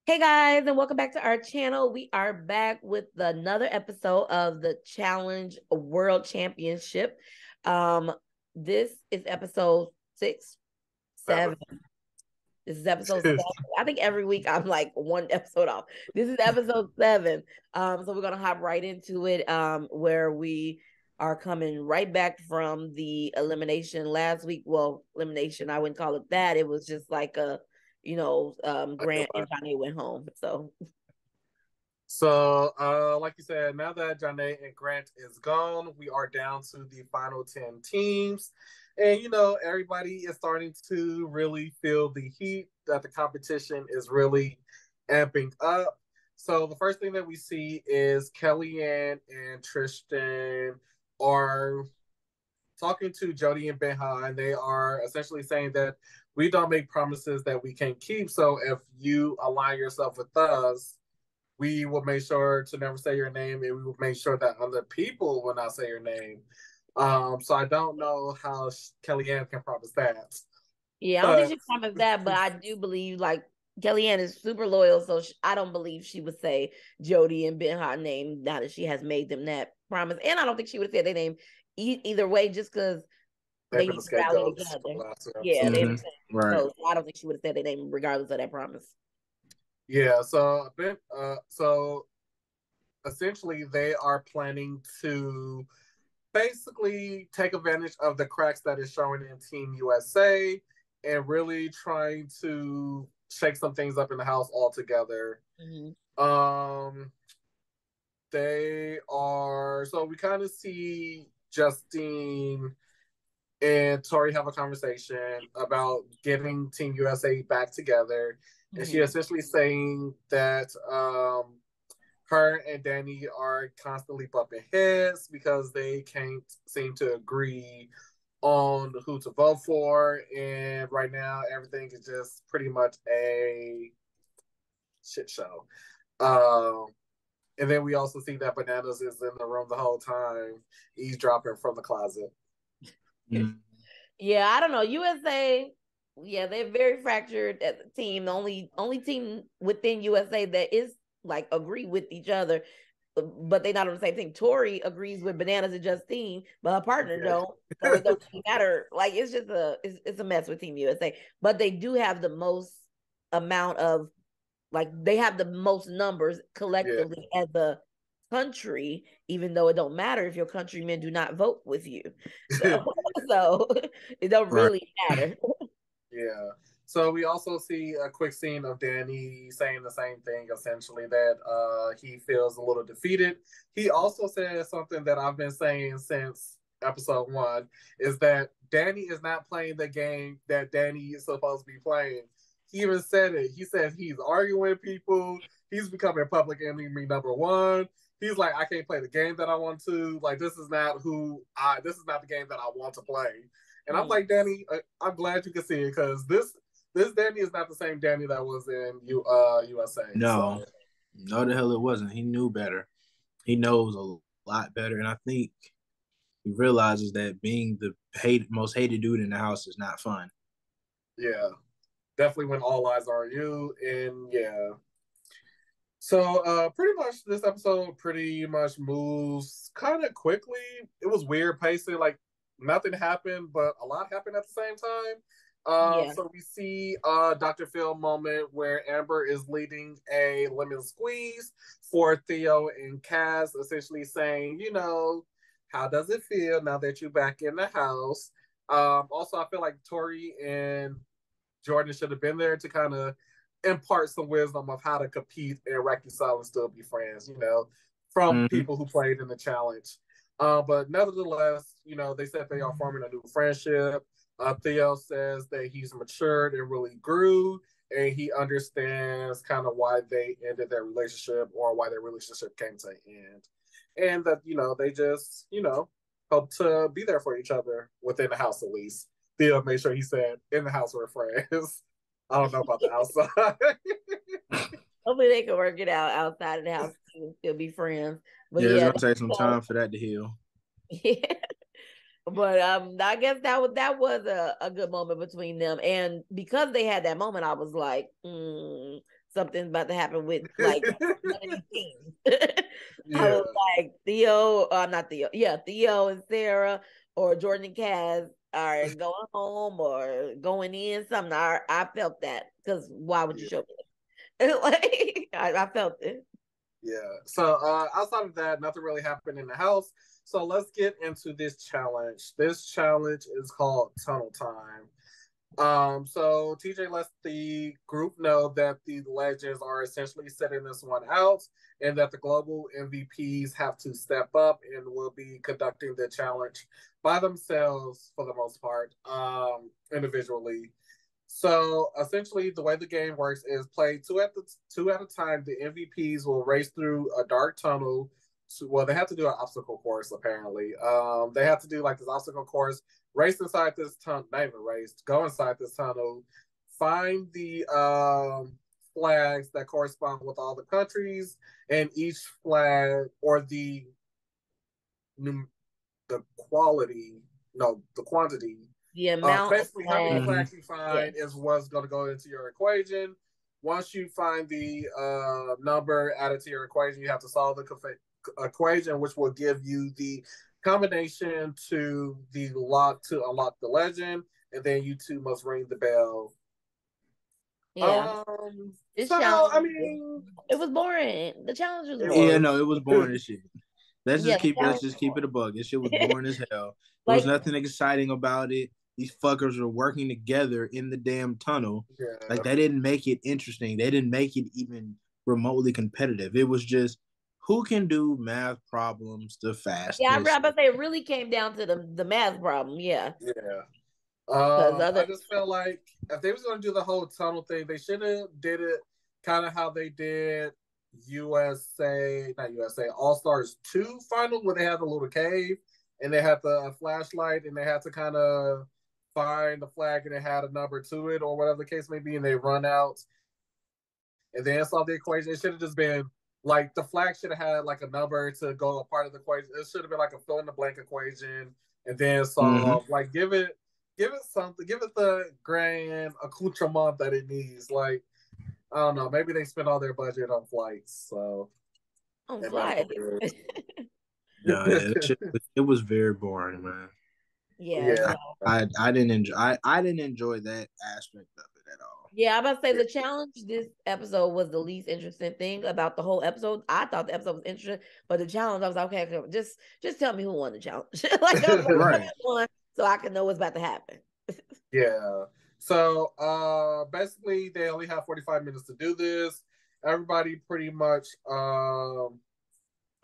Hey guys, and welcome back to our channel. We are back with another episode of the Challenge World Championship. This is episode 6, 7. This is episode 7. I think every week I'm like one episode off. This is episode 7. So we're gonna hop right into it. Where we are coming right back from the elimination last week. Well, elimination, I wouldn't call it that. It was just like a Grant and Johnny went home. So, like you said, now that Janae and Grant is gone, we are down to the final 10 teams. And, everybody is starting to really feel the heat that the competition is really amping up. So, the first thing that we see is Kellyanne and Tristan are talking to Jody and Benha, and they are essentially saying that we don't make promises that we can't keep. So, if you align yourself with us, we will make sure to never say your name, and we will make sure that other people will not say your name. So I don't know how Kellyanne can promise that. Yeah, I don't think she promised that, but I do believe like Kellyanne is super loyal, so I don't believe she would say Jody and Benha name now that she has made them that promise. And I don't think she would have said their name either way, just because they need to rally together. Yeah, right. So I don't think she would have said their name regardless of that promise. Yeah, so essentially they are planning to basically take advantage of the cracks that is showing in Team USA and really trying to shake some things up in the house altogether. They are, so we kind of see Justine and Tori have a conversation about getting Team USA back together. And she essentially saying that her and Danny are constantly bumping heads because they can't seem to agree on who to vote for. And right now, everything is just pretty much a shit show. And then we also see that Bananas is in the room the whole time, eavesdropping from the closet. Yeah, I don't know. USA, yeah, they're very fractured as a team. The only team within USA that is like agree with each other, but they're not on the same thing. Tori agrees with Bananas and Justine, but her partner don't. So it don't matter. Like it's just it's a mess with Team USA. But they do have the most amount of they have the most numbers collectively as a country, even though it don't matter if your countrymen do not vote with you. So it don't really matter. Yeah. So we also see a quick scene of Danny saying the same thing, essentially, that he feels a little defeated. He also said something that I've been saying since episode 1, is that Danny is not playing the game that Danny is supposed to be playing. He even said it. He said he's arguing with people. He's becoming public enemy number 1. He's like, I can't play the game that I want to. Like, this is not the game that I want to play. And I'm like, Danny, I'm glad you can see it, because this Danny is not the same Danny that was in USA. No, no, the hell it wasn't. He knew better. He knows a lot better, and I think he realizes that being the most hated dude in the house is not fun. Yeah, definitely when all eyes are on you, and yeah. So pretty much this episode pretty much moves kind of quickly. It was weird pacing, like nothing happened, but a lot happened at the same time. So we see a Dr. Phil moment where Amber is leading a lemon squeeze for Theo and Kaz, essentially saying, how does it feel now that you're back in the house? Also, I feel like Tori and Jordan should have been there to kind of impart some wisdom of how to compete and reconcile and still be friends, from people who played in the challenge. But nevertheless, they said they are forming a new friendship. Theo says that he's matured and really grew, and he understands kind of why they ended their relationship, or why their relationship came to an end. And that, they just, hope to be there for each other within the house at least. Theo made sure he said, in the house we're friends. I don't know about the outside. Hopefully they can work it out outside of the house and still be friends. But yeah, it's gonna take some time for that to heal. Yeah. But I guess that was a good moment between them. And because they had that moment, I was like, something's about to happen with like one of these teams. I Yeah. was like not Theo, Theo and Sarah or Jordan and Kaz are going home or going in. Something I felt that because why would you show me? Like I felt it. Yeah. So outside of that, nothing really happened in the house. So let's get into this challenge. This challenge is called Tunnel Time. So TJ lets the group know that the legends are essentially setting this one out and that the global MVPs have to step up and will be conducting the challenge by themselves for the most part, individually. So essentially, the way the game works is play two at a time. The MVPs will race through a dark tunnel. Well, they have to do an obstacle course apparently. They have to do like this obstacle course, race inside this tunnel, not even race, go inside this tunnel, find the flags that correspond with all the countries, and each flag or the quality, no, the quantity. The amount of Basically, how many flags. flags you find is what's going to go into your equation. Once you find the number added to your equation, you have to solve the equation, which will give you the combination to the lock to unlock the legend, and then you two must ring the bell. Yeah. This So challenge, I mean, it was boring. The challenge was it boring. Yeah, no, it was boring as shit. Let's just keep it a bug. This shit was boring as hell. There was nothing exciting about it. These fuckers were working together in the damn tunnel. Yeah. Like they didn't make it interesting. They didn't make it even remotely competitive. It was just who can do math problems the fastest. Yeah, I'm about to say it really came down to the math problem. Yeah. Yeah. I just felt like if they was going to do the whole tunnel thing, they should have did it kind of how they did All Stars 2 final, where they had the little cave and they had the flashlight and they had to kind of find the flag and it had a number to it or whatever the case may be, and they run out and then solve the equation. It should have just been like the flag should have had like a number to go a part of the equation. It should have been like a fill in the blank equation and then solve. Like give it something, give it the grand accoutrement that it needs. Like I don't know, maybe they spent all their budget on flights, so on flights. No, yeah, it was very boring, man. Yeah. I didn't enjoy I didn't enjoy that aspect of it at all. Yeah, I'm about to say the challenge this episode was the least interesting thing about the whole episode. I thought the episode was interesting, but the challenge, I was like, okay, just tell me who won the challenge. Like, right. So I can know what's about to happen. Yeah. So basically they only have 45 minutes to do this. Everybody pretty much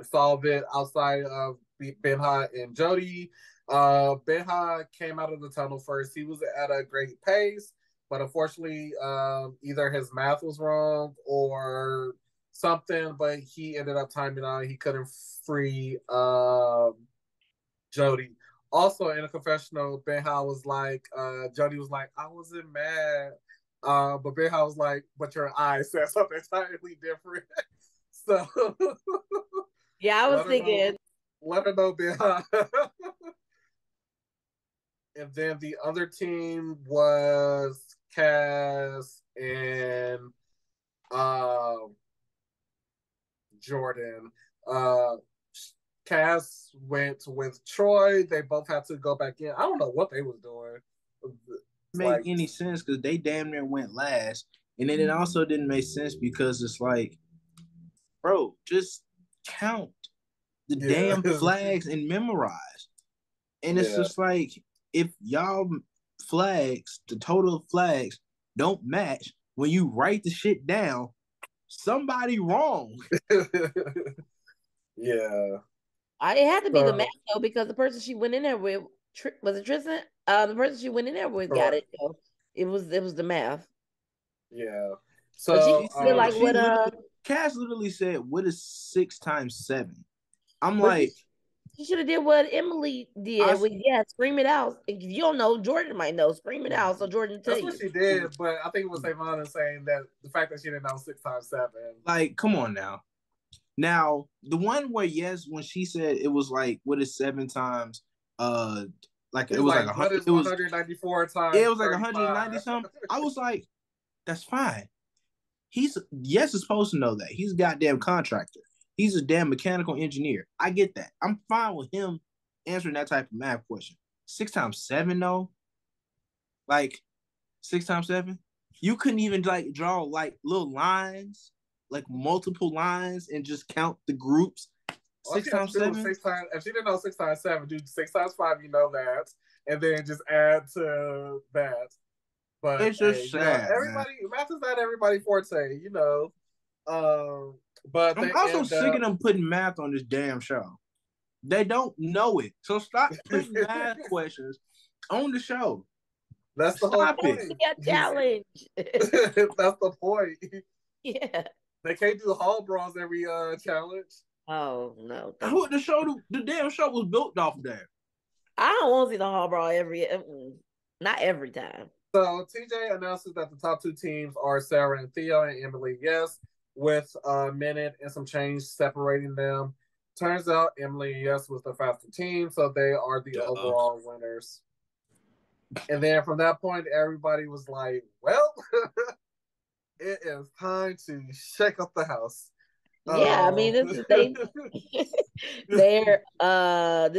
solved it outside of Benha and Jody. Benha came out of the tunnel first. He was at a great pace, but unfortunately, either his math was wrong or something, but he ended up timing out. He couldn't free Jody. Also, in a confessional, Benha was like, Jody was like, I wasn't mad. But Benha was like, but your eyes said something entirely different. So, yeah, I was thinking. Let her know, Benha. And then the other team was Cass and Jordan. Cass went with Troy. They both had to go back in. I don't know what they was doing. Make any sense because they damn near went last, and then it also didn't make sense because it's like, bro, just count the damn flags and memorize. And it's just like, if y'all flags, the total flags don't match when you write the shit down, somebody wrong. Yeah. It had to be the math though, because the person she went in there with was it Tristan? The person she went in there with got it. So it was the math. Yeah. So Cass literally said, "What is 6 times 7?" I'm like, she should have did what Emily did. Scream it out. If you don't know, Jordan might know. Scream it out so Jordan tell you. That's what she did, but I think it was Savannah saying that the fact that she didn't know 6 times 7. Like, come on now. Now, the one where when she said it was like, what is 7 times like it was like 100, it was 194 times. It was like 190 something. I was like, that's fine. He's supposed to know that. He's a goddamn contractor. He's a damn mechanical engineer. I get that. I'm fine with him answering that type of math question. 6 times 7, though? Like, 6 times 7? You couldn't even, like, draw, like, little lines, like, multiple lines, and just count the groups. 6 times 7? 6 times, if she didn't know 6 times 7, do 6 times 5, you know that. And then just add to that. But it's just sad, everybody, math is not everybody forte, But I'm also sick of them putting math on this damn show. They don't know it. So stop putting math questions on the show. That's the whole point. A challenge. That's the point. Yeah. They can't do Hall Brawls every challenge. Oh no. The damn show was built off of that. I don't want to see the Hall Brawl not every time. So TJ announces that the top 2 teams are Sarah and Theo and Emily Yes, with a minute and some change separating them. Turns out Emily and Yes was the faster team, so they are the overall winners. And then from that point, everybody was like, well, it is time to shake up the house. Yeah, I mean, this is this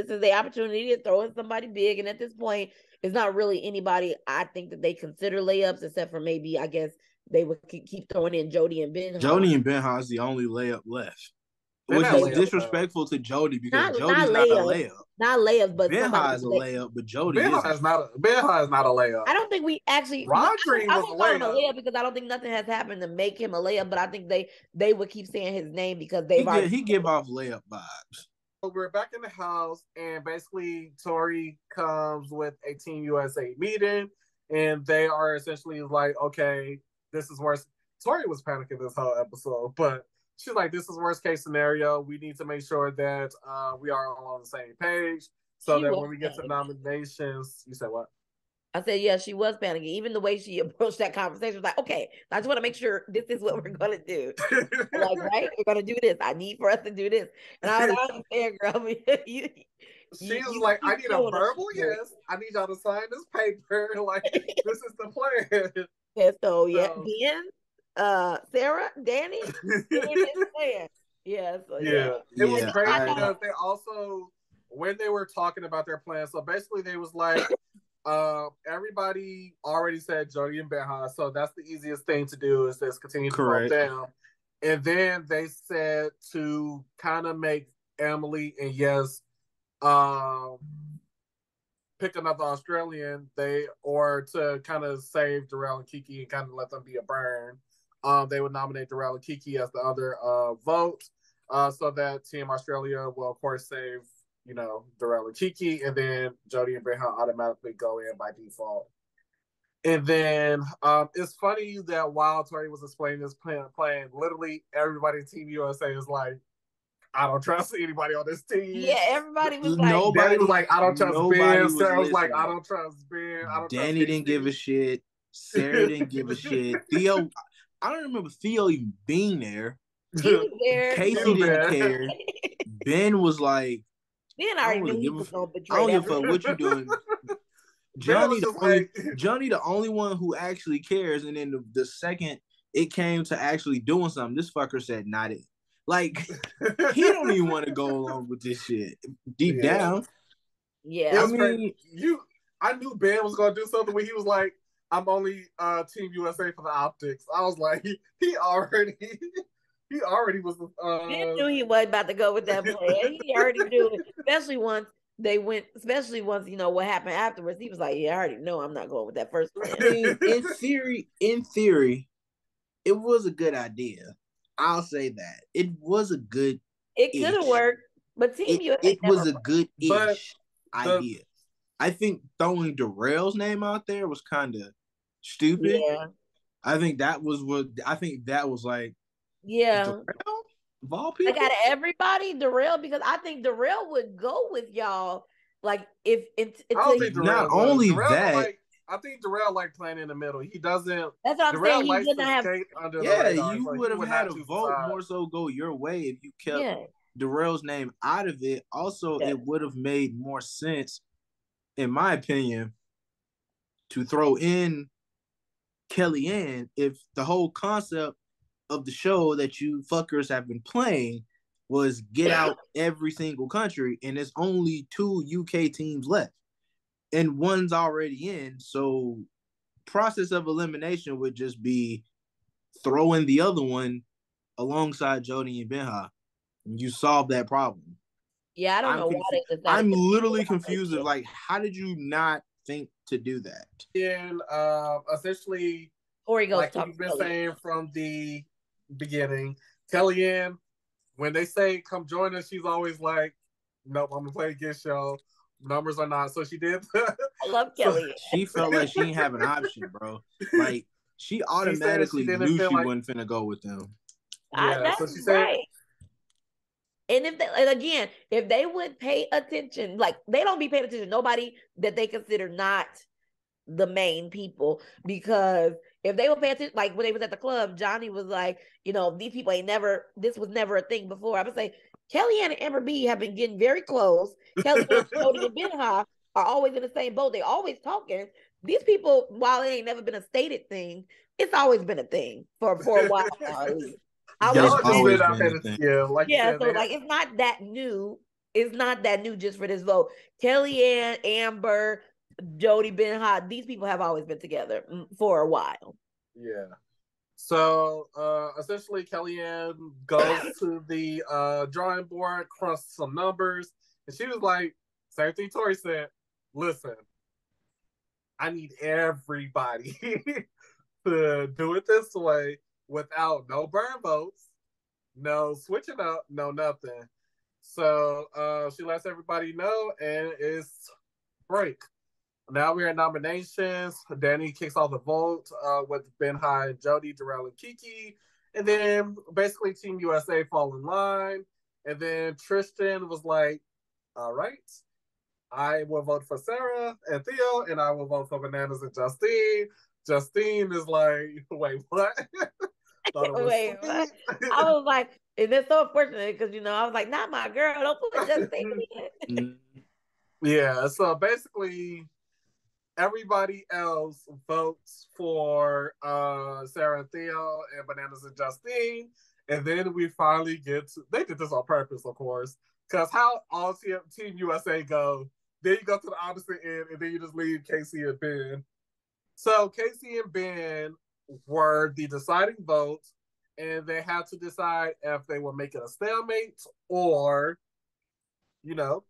is the opportunity to throw in somebody big, and at this point, it's not really anybody I think that they consider layups, except for maybe I guess they would keep throwing in Jody and Ben. Jody and Ben is the only layup left, which is disrespectful to Jody because Jody's not a layup. Not layups, but Ben is a layup, but Jody is not a layup. I don't think we actually. Rodri was a layup because I don't think nothing has happened to make him a layup. But I think they would keep saying his name because he give off layup vibes. So we're back in the house, and basically Tori comes with a Team USA meeting, and they are essentially like, okay, this is worse. Tori was panicking this whole episode, but she's like, this is worst case scenario. We need to make sure that we are all on the same page so that when we get to nominations, you said what? I said, yeah, she was panicking. Even the way she approached that conversation was like, okay, I just want to make sure this is what we're going to do. Like, right? We're going to do this. I need for us to do this. And I was understand, girl. She was like, I need a verbal yes. I need y'all to sign this paper. Like, this is the plan. Yeah, so, Ben, Sarah, Danny, yeah. So, yeah. It was crazy because they also, when they were talking about their plan, so basically they was like, everybody already said Jody and Benha, so that's the easiest thing to do is just continue to vote down. And then they said to kind of make Emily and Yes pick another Australian, or to kind of save Darrell and Kiki and kind of let them be a burn. They would nominate Darrell and Kiki as the other vote, so that Team Australia will of course save Darrell and Kiki, and then Jody and Benha automatically go in by default. And then it's funny that while Tori was explaining this plan, literally everybody in Team USA is like, I don't trust anybody on this team. Yeah, everybody was like, Danny was like, I don't trust Ben. Sarah was like, I don't trust Ben. Danny didn't give a shit. Sarah didn't give a shit. Theo, I don't remember Theo even being there. He was there. Casey didn't care. Ben was like, Ben already knew he was going to betray. I don't give a fuck what you doing. Johnny, the only one who actually cares. And then the second it came to actually doing something, this fucker said, not it. Like, he don't even want to go along with this shit deep down. Yeah. I mean, I knew Ben was going to do something when he was like, I'm only Team USA for the optics. I was like, he already was. Ben knew he wasn't about to go with that plan. He already knew it. Especially once what happened afterwards. He was like, yeah, I already know I'm not going with that first plan. I mean, in theory, it was a good idea. I'll say that. It was a good. It could have worked, but Team USA. It was a good-ish idea. I think throwing Darrell's name out there was kind of stupid. Yeah. I think that was like. Yeah. Darrell? Of all people? Like out of everybody, Darrell, because I think Darrell would go with y'all. Like if not only that. I think Darrell playing in the middle. He doesn't. That's what I'm saying. He didn't have. You would have had a vote more so go your way if you kept Darrell's name out of it. Also, it would have made more sense, in my opinion, to throw in Kellyanne if the whole concept of the show that you fuckers have been playing was get out every single country, and there's only 2 UK teams left, and one's already in. So process of elimination would just be throwing the other one alongside Jody and Benha. You solve that problem. Yeah, I don't know why they decided. I'm literally confused of like, how did you not think to do that? And essentially, Tori goes like you've been saying from the beginning, Kellyanne, when they say come join us, she's always like, nope, I'm gonna play against y'all. Numbers are not. So she did. I love Kellyanne. She felt like she didn't have an option, bro. Like she automatically knew she wasn't finna go with them. Yeah, so she said, right. And if they, and again, if they would pay attention, like they don't be paying attention to nobody that they consider not the main people, because if they would pay attention, like when they was at the club, Johnny was like, you know, these people ain't never, this was never a thing before. I would say Kellyanne and Amber B have been getting very close. Kellyanne, Jody, and Benha are always in the same boat. They always talking. These people, while it ain't never been a stated thing, it's always been a thing for a while now, at least. Y'all just been out there, yeah, so like it's not that new. It's not that new just for this vote. Kellyanne, Amber, Jody, Benha, these people have always been together for a while. Yeah. So essentially, Kellyanne goes to the drawing board, crunches some numbers, and she was like, same thing Tori said, listen, I need everybody to do it this way without no burn votes, no switching up, no nothing. So she lets everybody know, and it's break. Now we're in nominations. Danny kicks off the vote with Benha and Jody, Darrell, and Kiki. And then basically Team USA fall in line. And then Tristan was like, all right, I will vote for Sarah and Theo, and I will vote for Bananas and Justine. Justine is like, wait, what? Wait, what? I was like, and it's so unfortunate because, you know, I was like, not my girl. Don't put Justine in. Yeah, so basically everybody else votes for Sarah and Theo and Bananas and Justine. And then we finally get to, they did this on purpose, of course, because how all Team USA go, then you go to the opposite end, and then you just leave Casey and Ben. So Casey and Ben were the deciding vote, and they had to decide if they would make it a stalemate or, you know,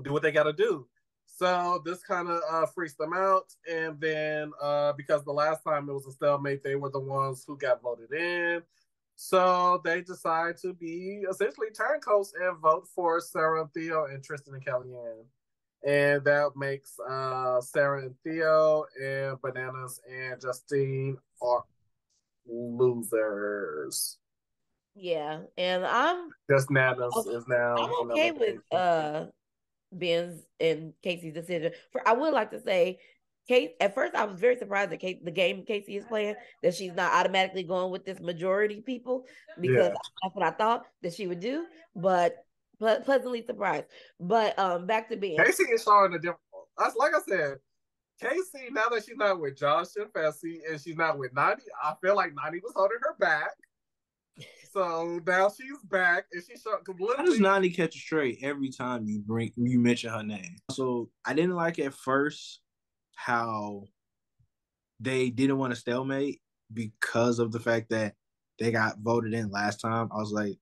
do what they got to do. So this kind of freaks them out. And then because the last time it was a stalemate, they were the ones who got voted in. So they decide to be essentially turncoats and vote for Sarah and Theo and Tristan and Kellyanne. And that makes Sarah and Theo and Bananas and Justine are losers. Yeah, and I'm just Nanas is now. I'm okay with Ben's and Casey's decision. I would like to say, Kate. At first, I was very surprised that the game Casey is playing, that she's not automatically going with this majority people, because that's what I thought that she would do. But pleasantly surprised. But back to Ben. Casey is showing a different. Like I said, Casey, now that she's not with Josh and Fessy and she's not with Nani, I feel like Nani was holding her back. So now she's back, and she's completely. How does Nani catch a straight every time you mention her name? So I didn't like at first how they didn't want to stalemate because of the fact that they got voted in last time. I was like,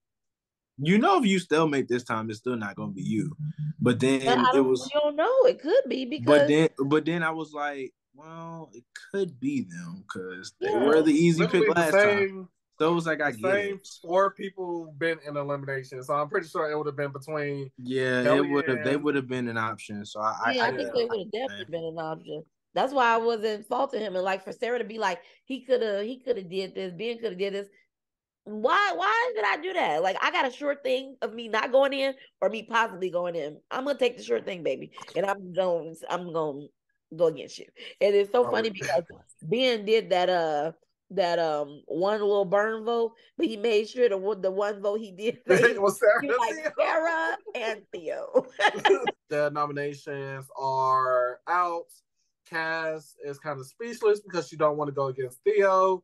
you know, if you stalemate this time, it's still not going to be you. But then it was. You don't know. It could be because. But then I was like, well, it could be them because they were the easy pick last time. So it was like, I get it. 4 people been in elimination, so I'm pretty sure it would have been between. Yeah, it would have. They would have been an option. So I think they would have definitely been an option. That's why I wasn't faulting him. And like for Sarah to be like, he could have did this, Ben could have did this. Why did I do that? Like, I got a sure thing of me not going in or me possibly going in. I'm gonna take the sure thing, baby, and I'm gonna go against you. And it's so funny because Ben did that one little burn vote, but he made sure the one vote he did was Sarah and Theo. The nominations are out. Cass is kind of speechless because she don't want to go against Theo.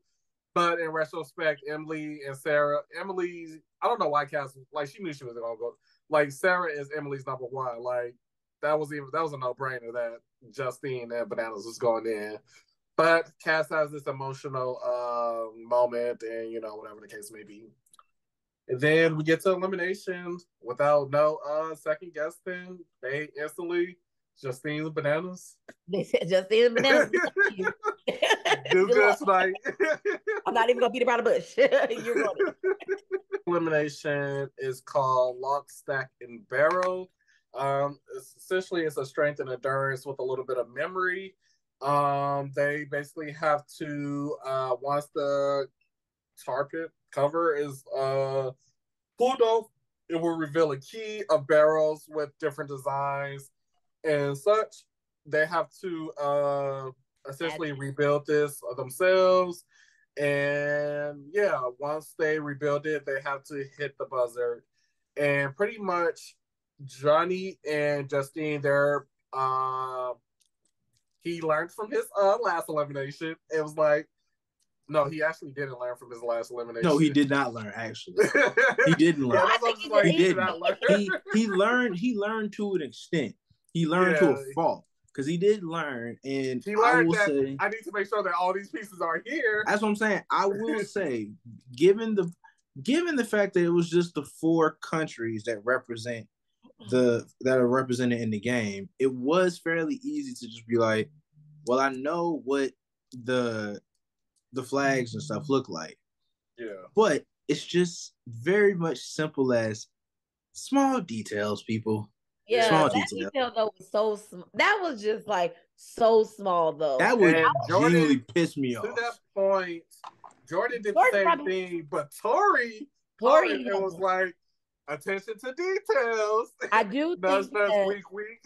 But in retrospect, Emily and Sarah, I don't know why Cass, like, she knew she was gonna go. Like, Sarah is Emily's number one. Like, that was a no-brainer that Justine and Bananas was going in. But Cass has this emotional moment, and whatever the case may be. And then we get to elimination without no second guessing. They instantly Justine's Bananas. They said Justine Bananas. Do good tonight. I'm not even gonna beat around the bush. You're going. Elimination is called Lock, Stack, and Barrel. Essentially, it's a strength and endurance with a little bit of memory. They basically have to once the target cover is pulled off, it will reveal a key of barrels with different designs and such. They have to essentially rebuild this themselves. And yeah, once they rebuild it, they have to hit the buzzer. And pretty much Johnny and Justine, he learned from his last elimination. It was like, no, he actually didn't learn from his last elimination. No, he did not learn. Actually, he didn't learn. Yeah, he didn't. He learned to an extent. He learned to a fault because he did learn, and he learned that I need to make sure that all these pieces are here. That's what I'm saying. I will say, given the fact that it was just the 4 countries that are represented in the game, it was fairly easy to just be like, well, I know what the flags and stuff look like. Yeah. But it's just very much simple as small details, people. Yeah, small that detail though was so small. That was just like so small though. That would genuinely piss me off. To that point, Jordan did the same thing, but Tori it was like attention to details. I do think week.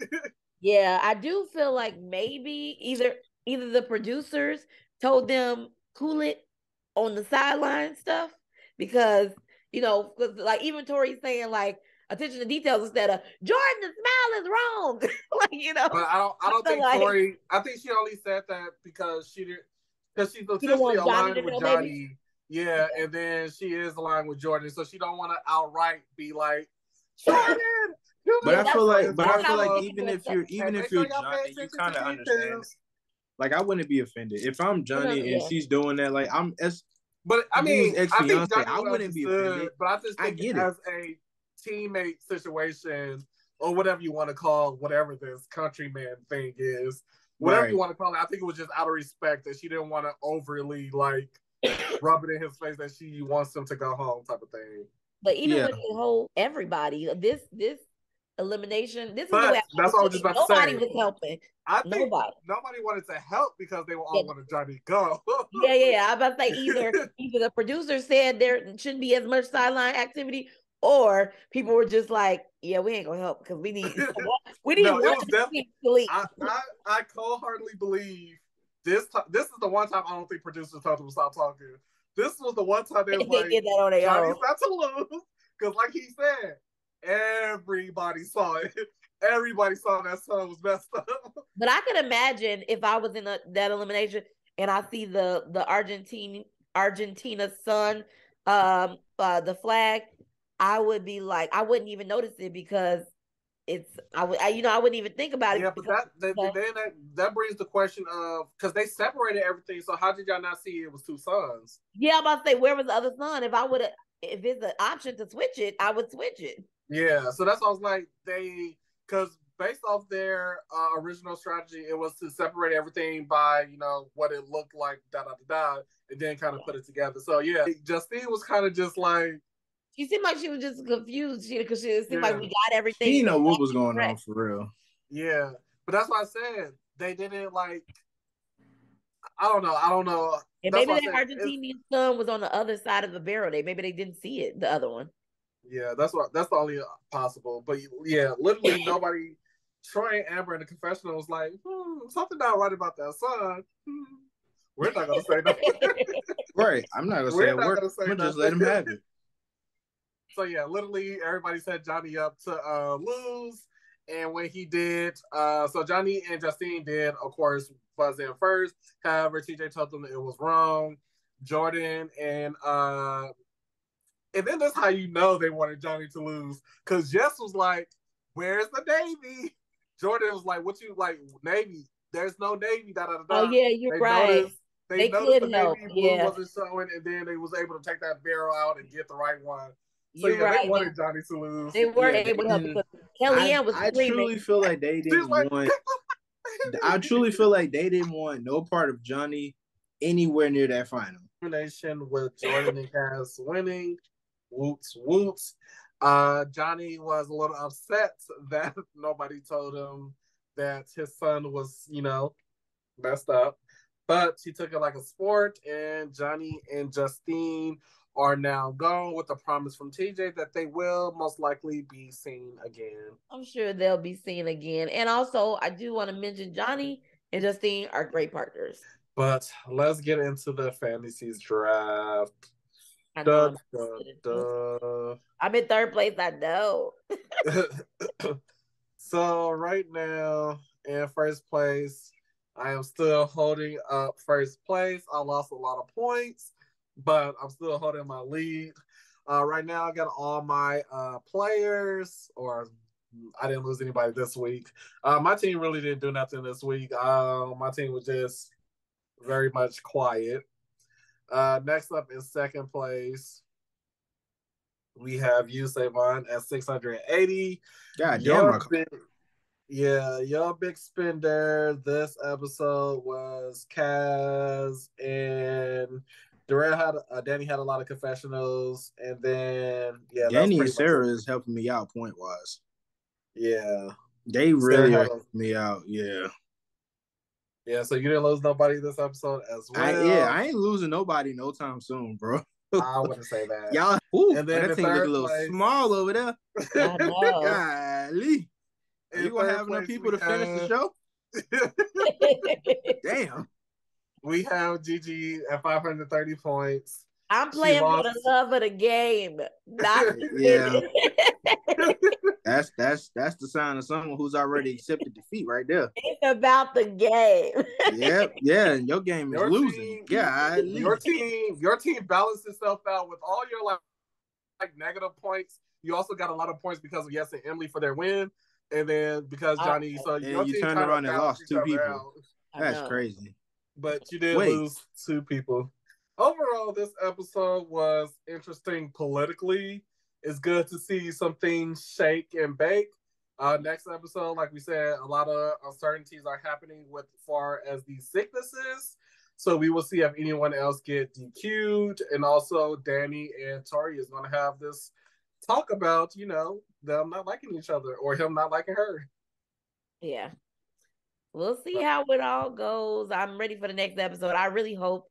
Yeah, I do feel like maybe either the producers told them cool it on the sideline stuff, because like even Tori's saying like attention to details instead of Jordan, the smile is wrong. Like, But I don't think Tori. I think she only said that because she's essentially aligned with Johnny. Yeah, and then she is aligned with Jordan, so she don't want to outright be like Jordan. But I feel like even if you're Johnny, you kind of understand. Like, I wouldn't be offended if I'm Johnny and she's doing that. Like, but I mean, I wouldn't be offended. But I just think as a teammate situation, or whatever you want to call whatever this countryman thing is, whatever you want to call it, I think it was just out of respect that she didn't want to overly like rub it in his face that she wants him to go home type of thing. But even with the whole everybody, this elimination, this is the way that's what I was just about to say. Nobody was helping. I think nobody wanted to help because they were all wanting Johnny go. Yeah. I was about to say either the producer said there shouldn't be as much sideline activity, or people were just like, yeah, we ain't gonna help because we need no, it was definitely. I cold-heartedly believe this is the one time I don't think producers told them to stop talking. This was the one time they was like, Johnny's not to lose, because like he said, everybody saw it. Everybody saw that son was messed up. But I could imagine if I was in that elimination and I see the Argentina son, the flag, I would be like, I wouldn't even notice it because I wouldn't even think about it. Yeah, but that brings the question of, because they separated everything, so how did y'all not see it was 2 sons? Yeah, I'm about to say, where was the other son? If it's an option to switch it, I would switch it. Yeah, so that's why I was like, because based off their original strategy, it was to separate everything by, what it looked like, and then kind of put it together. So yeah, Justine was kind of just like, she seemed like she was just confused because it seemed like we got everything. She didn't know what was going on for real. Yeah, but that's why I said they didn't like. I don't know. And maybe the Argentinian son was on the other side of the barrel. Maybe they didn't see it, the other one. Yeah, that's the only possible. But yeah, literally nobody. Troy and Amber in the confessional was like, something not right about that son. We're not gonna say nothing. Right, I'm not gonna say a word. I'm gonna just let him have it. So yeah, literally everybody set Johnny up to lose, and when he did, so Johnny and Justine did, of course, buzz in first. However, TJ told them that it was wrong. Jordan and then that's how you know they wanted Johnny to lose. Because Jess was like, where's the Navy? Jordan was like, what you like, Navy? There's no Navy, da da da. Oh, yeah, you're right. They noticed the Navy blue wasn't showing, and then they was able to take that barrel out and get the right one. So you're right. They wanted Johnny to lose. They were able to help because Kellyanne was screaming. I truly feel like they didn't want. I truly feel like they didn't want no part of Johnny anywhere near that final. With Jordan and Cass winning. Whoops, whoops. Johnny was a little upset that nobody told him that his son was, messed up. But he took it like a sport, and Johnny and Justine are now gone with the promise from TJ that they will most likely be seen again. I'm sure they'll be seen again. And also, I do want to mention Johnny and Justine are great partners. But let's get into the fantasies draft. I'm in third place, I know. So right now, in first place, I am still holding up first place. I lost a lot of points, but I'm still holding my lead. Right now, I got all my players, or I didn't lose anybody this week. My team really didn't do nothing this week. My team was just very much quiet. Next up in second place, we have you, Savon, at 680. God damn, your big spender this episode was Kaz, and Danny had a lot of confessionals, and then Danny and Sarah is helping me out point wise. Yeah, they really are helping me out. Yeah. Yeah, so you didn't lose nobody this episode as well. I ain't losing nobody no time soon, bro. I wouldn't say that. Y'all, and then that thing look a little small over there. I know. Golly. Are you gonna have enough people to finish the show? Damn. We have Gigi at 530 points. I'm playing for the love of the game. Not yeah. That's the sign of someone who's already accepted defeat right there. It's about the game. Yeah, and your game is losing. Yeah, your team balanced itself out with all your like negative points. You also got a lot of points because of Yes and Emily for their win, and then because Johnny. So your team turned around and lost 2 people. Out. That's crazy. But you did lose 2 people. Overall, this episode was interesting politically. It's good to see some things shake and bake. Next episode, like we said, a lot of uncertainties are happening with far as these sicknesses. So we will see if anyone else get DQ'd. And also Danny and Tori is going to have this talk about, them not liking each other or him not liking her. Yeah. We'll see how it all goes. I'm ready for the next episode. I really hope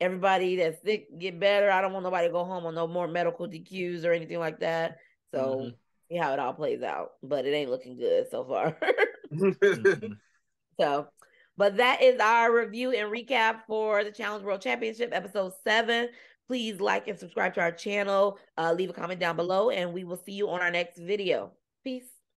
everybody that's sick get better. I don't want nobody to go home on no more medical DQs or anything like that. So see how it all plays out. But it ain't looking good so far. But that is our review and recap for the Challenge World Championship, episode 7. Please like and subscribe to our channel. Leave a comment down below, and we will see you on our next video. Peace.